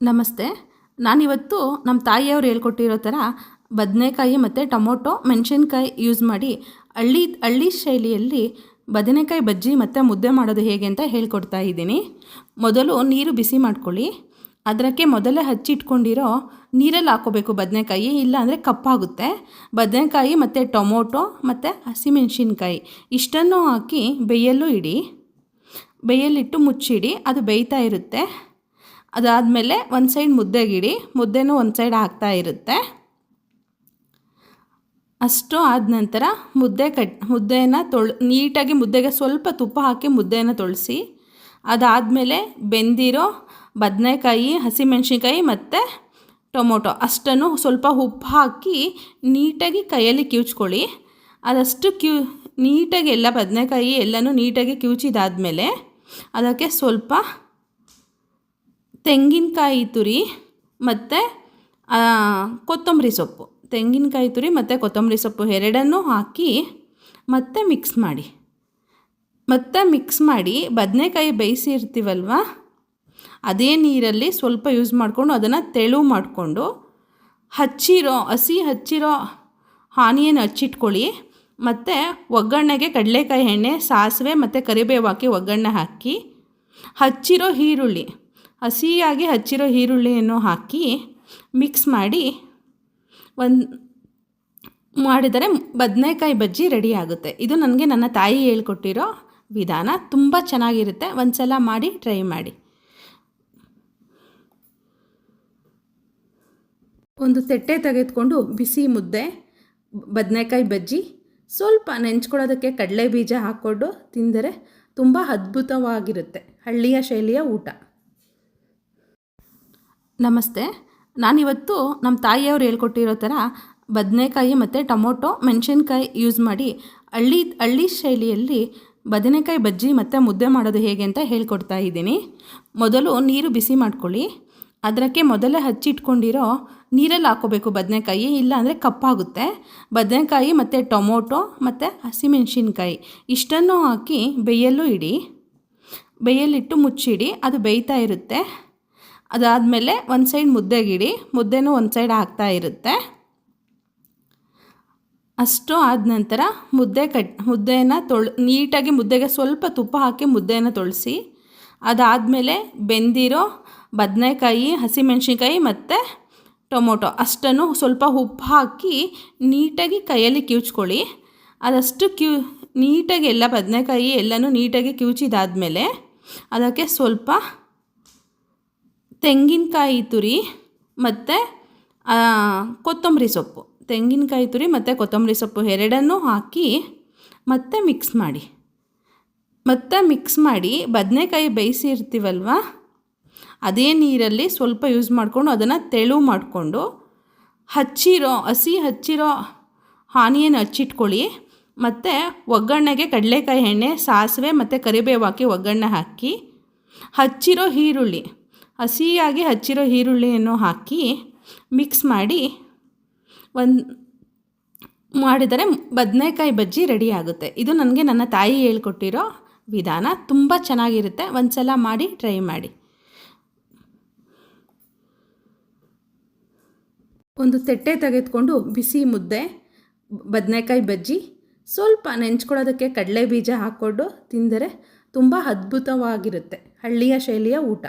ನಮಸ್ತೆ. ನಾನಿವತ್ತು ನಮ್ಮ ತಾಯಿಯವರು ಹೇಳ್ಕೊಟ್ಟಿರೋ ಥರ ಬದನೆಕಾಯಿ ಮತ್ತು ಟೊಮೊಟೊ ಮೆಣಸಿನ್ಕಾಯಿ ಯೂಸ್ ಮಾಡಿ ಹಳ್ಳಿ ಶೈಲಿಯಲ್ಲಿ ಬದನೆಕಾಯಿ ಬಜ್ಜಿ ಮತ್ತು ಮುದ್ದೆ ಮಾಡೋದು ಹೇಗೆ ಅಂತ ಹೇಳ್ಕೊಡ್ತಾ ಇದ್ದೀನಿ. ಮೊದಲು ನೀರು ಬಿಸಿ ಮಾಡ್ಕೊಳ್ಳಿ. ಅದಕ್ಕೆ ಮೊದಲೇ ಹಚ್ಚಿಟ್ಕೊಂಡಿರೋ ನೀರಲ್ಲಿ ಹಾಕ್ಕೋಬೇಕು ಬದನೆಕಾಯಿ, ಇಲ್ಲಾಂದರೆ ಕಪ್ಪಾಗುತ್ತೆ. ಬದನೆಕಾಯಿ ಮತ್ತು ಟೊಮೊಟೊ ಮತ್ತು ಹಸಿಮೆಣಸಿನ್ಕಾಯಿ ಇಷ್ಟನ್ನು ಹಾಕಿ ಬೇಯಲು ಇಡಿ. ಬೇಯಲಿಟ್ಟು ಮುಚ್ಚಿಡಿ, ಅದು ಬೇಯ್ತಾ ಇರುತ್ತೆ. ಅದಾದಮೇಲೆ ಒಂದು ಸೈಡ್ ಮುದ್ದೆಗಿಡಿ, ಮುದ್ದೆನೂ ಒಂದು ಸೈಡ್ ಹಾಕ್ತಾ ಇರುತ್ತೆ. ಅಷ್ಟು ಆದ ನಂತರ ಮುದ್ದೆನ ನೀಟಾಗಿ ಮುದ್ದೆಗೆ ಸ್ವಲ್ಪ ತುಪ್ಪ ಹಾಕಿ ಮುದ್ದೆನ ತೊಳೆಸಿ, ಅದಾದಮೇಲೆ ಬೆಂದಿರೋ ಬದನೆಕಾಯಿ, ಹಸಿಮೆಣಸಿನ್ಕಾಯಿ ಮತ್ತು ಟೊಮೊಟೊ ಅಷ್ಟನ್ನು ಸ್ವಲ್ಪ ಉಪ್ಪು ಹಾಕಿ ನೀಟಾಗಿ ಕೈಯಲ್ಲಿ ಕಿವುಚ್ಕೊಳ್ಳಿ. ಅದಷ್ಟು ನೀಟಾಗಿ ಎಲ್ಲ ಬದನೆಕಾಯಿ ಎಲ್ಲನೂ ನೀಟಾಗಿ ಕಿವುಚಿದಾದಮೇಲೆ ಅದಕ್ಕೆ ಸ್ವಲ್ಪ ತೆಂಗಿನಕಾಯಿ ತುರಿ ಮತ್ತು ಕೊತ್ತಂಬರಿ ಸೊಪ್ಪು, ತೆಂಗಿನಕಾಯಿ ತುರಿ ಮತ್ತು ಕೊತ್ತಂಬರಿ ಸೊಪ್ಪು ಎರಡನ್ನೂ ಹಾಕಿ ಮತ್ತೆ ಮಿಕ್ಸ್ ಮಾಡಿ ಬದನೆಕಾಯಿ ಬೇಯಿಸಿರ್ತೀವಲ್ವ, ಅದೇ ನೀರಲ್ಲಿ ಸ್ವಲ್ಪ ಯೂಸ್ ಮಾಡಿಕೊಂಡು ಅದನ್ನು ತೆಳು ಮಾಡಿಕೊಂಡು ಹಸಿ ಹಚ್ಚಿರೋ ಆನಿಯನ್ ಹಚ್ಚಿಟ್ಕೊಳ್ಳಿ. ಮತ್ತು ಒಗ್ಗರಣೆಗೆ ಕಡಲೆಕಾಯಿ ಎಣ್ಣೆ, ಸಾಸಿವೆ ಮತ್ತು ಕರಿಬೇವು ಹಾಕಿ ಒಗ್ಗರಣೆ ಹಾಕಿ ಹಸಿಯಾಗಿ ಹಚ್ಚಿರೋ ಈರುಳ್ಳಿಯನ್ನು ಹಾಕಿ ಮಿಕ್ಸ್ ಮಾಡಿದರೆ ಬದನೆಕಾಯಿ ಬಜ್ಜಿ ರೆಡಿ ಆಗುತ್ತೆ. ಇದು ನನಗೆ ನನ್ನ ತಾಯಿ ಹೇಳ್ಕೊಟ್ಟಿರೋ ವಿಧಾನ. ತುಂಬ ಚೆನ್ನಾಗಿರುತ್ತೆ. ಒಂದು ಸಲ ಮಾಡಿ ಟ್ರೈ ಮಾಡಿ. ಒಂದು ತಟ್ಟೆ ತೆಗೆದುಕೊಂಡು ಬಿಸಿ ಮುದ್ದೆ, ಬದನೆಕಾಯಿ ಬಜ್ಜಿ, ಸ್ವಲ್ಪ ನೆಂಚ್ಕೊಳ್ಳೋದಕ್ಕೆ ಕಡಲೆ ಬೀಜ ಹಾಕ್ಕೊಂಡು ತಿಂದರೆ ತುಂಬ ಅದ್ಭುತವಾಗಿರುತ್ತೆ. ಹಳ್ಳಿಯ ಶೈಲಿಯ ಊಟ. ನಮಸ್ತೆ. ನಾನಿವತ್ತು ನಮ್ಮ ತಾಯಿಯವರು ಹೇಳ್ಕೊಟ್ಟಿರೋ ಥರ ಬದನೆಕಾಯಿ ಮತ್ತು ಟೊಮೊಟೊ ಮೆಣಸಿನ್ಕಾಯಿ ಯೂಸ್ ಮಾಡಿ ಹಳ್ಳಿ ಶೈಲಿಯಲ್ಲಿ ಬದನೆಕಾಯಿ ಬಜ್ಜಿ ಮತ್ತು ಮುದ್ದೆ ಮಾಡೋದು ಹೇಗೆ ಅಂತ ಹೇಳ್ಕೊಡ್ತಾ ಇದ್ದೀನಿ. ಮೊದಲು ನೀರು ಬಿಸಿ ಮಾಡ್ಕೊಳ್ಳಿ. ಅದಕ್ಕೆ ಮೊದಲೇ ಹಚ್ಚಿಟ್ಕೊಂಡಿರೋ ನೀರಲ್ಲಿ ಹಾಕ್ಕೋಬೇಕು ಬದನೆಕಾಯಿ, ಇಲ್ಲಾಂದರೆ ಕಪ್ಪಾಗುತ್ತೆ. ಬದನೆಕಾಯಿ ಮತ್ತು ಟೊಮೊಟೊ ಮತ್ತು ಹಸಿಮೆಣಸಿನ್ಕಾಯಿ ಇಷ್ಟನ್ನು ಹಾಕಿ ಬೇಯಲು ಇಡಿ. ಬೇಯಲಿಟ್ಟು ಮುಚ್ಚಿಡಿ, ಅದು ಬೇಯ್ತಾ ಇರುತ್ತೆ. ಅದಾದಮೇಲೆ ಒಂದು ಸೈಡ್ ಮುದ್ದೆಗಿಡಿ, ಮುದ್ದೆನೂ ಒಂದು ಸೈಡ್ ಹಾಕ್ತಾ ಇರುತ್ತೆ. ಅಷ್ಟು ಆದ ನಂತರ ಮುದ್ದೆನ ನೀಟಾಗಿ ಮುದ್ದೆಗೆ ಸ್ವಲ್ಪ ತುಪ್ಪ ಹಾಕಿ ಮುದ್ದೆನ ತೊಳೆಸಿ, ಅದಾದಮೇಲೆ ಬೆಂದಿರೋ ಬದನೆಕಾಯಿ, ಹಸಿಮೆಣಸಿನ್ಕಾಯಿ ಮತ್ತು ಟೊಮೊಟೊ ಅಷ್ಟನ್ನು ಸ್ವಲ್ಪ ಉಪ್ಪು ಹಾಕಿ ನೀಟಾಗಿ ಕೈಯಲ್ಲಿ ಕಿವುಚ್ಕೊಳ್ಳಿ. ಅದಷ್ಟು ನೀಟಾಗಿ ಎಲ್ಲ ಬದನೆಕಾಯಿ ಎಲ್ಲನೂ ನೀಟಾಗಿ ಕಿವುಚಿದಾದಮೇಲೆ ಅದಕ್ಕೆ ಸ್ವಲ್ಪ ತೆಂಗಿನಕಾಯಿ ತುರಿ ಮತ್ತು ಕೊತ್ತಂಬರಿ ಸೊಪ್ಪು, ತೆಂಗಿನಕಾಯಿ ತುರಿ ಮತ್ತು ಕೊತ್ತಂಬರಿ ಸೊಪ್ಪು ಎರಡನ್ನೂ ಹಾಕಿ ಮತ್ತೆ ಮಿಕ್ಸ್ ಮಾಡಿ ಬದನೆಕಾಯಿ ಬೇಯಿಸಿರ್ತೀವಲ್ವ, ಅದೇ ನೀರಲ್ಲಿ ಸ್ವಲ್ಪ ಯೂಸ್ ಮಾಡಿಕೊಂಡು ಅದನ್ನು ತೆಳು ಮಾಡಿಕೊಂಡು ಹಸಿ ಹಚ್ಚಿರೋ ಆನಿಯನ್ ಹಚ್ಚಿಟ್ಕೊಳ್ಳಿ. ಮತ್ತು ಒಗ್ಗರಣೆಗೆ ಕಡಲೆಕಾಯಿ ಎಣ್ಣೆ, ಸಾಸಿವೆ ಮತ್ತು ಕರಿಬೇವು ಹಾಕಿ ಒಗ್ಗರಣೆ ಹಾಕಿ ಹಸಿಯಾಗಿ ಹಚ್ಚಿರೋ ಈರುಳ್ಳಿಯನ್ನು ಹಾಕಿ ಮಿಕ್ಸ್ ಮಾಡಿದರೆ ಬದನೆಕಾಯಿ ಬಜ್ಜಿ ರೆಡಿ ಆಗುತ್ತೆ. ಇದು ನನಗೆ ನನ್ನ ತಾಯಿ ಹೇಳ್ಕೊಟ್ಟಿರೋ ವಿಧಾನ. ತುಂಬ ಚೆನ್ನಾಗಿರುತ್ತೆ. ಒಂದು ಸಲ ಮಾಡಿ ಟ್ರೈ ಮಾಡಿ. ಒಂದು ತಟ್ಟೆ ತೆಗೆದುಕೊಂಡು ಬಿಸಿ ಮುದ್ದೆ, ಬದನೆಕಾಯಿ ಬಜ್ಜಿ, ಸ್ವಲ್ಪ ನೆಂಚ್ಕೊಳ್ಳೋದಕ್ಕೆ ಕಡಲೆ ಬೀಜ ಹಾಕ್ಕೊಂಡು ತಿಂದರೆ ತುಂಬ ಅದ್ಭುತವಾಗಿರುತ್ತೆ. ಹಳ್ಳಿಯ ಶೈಲಿಯ ಊಟ.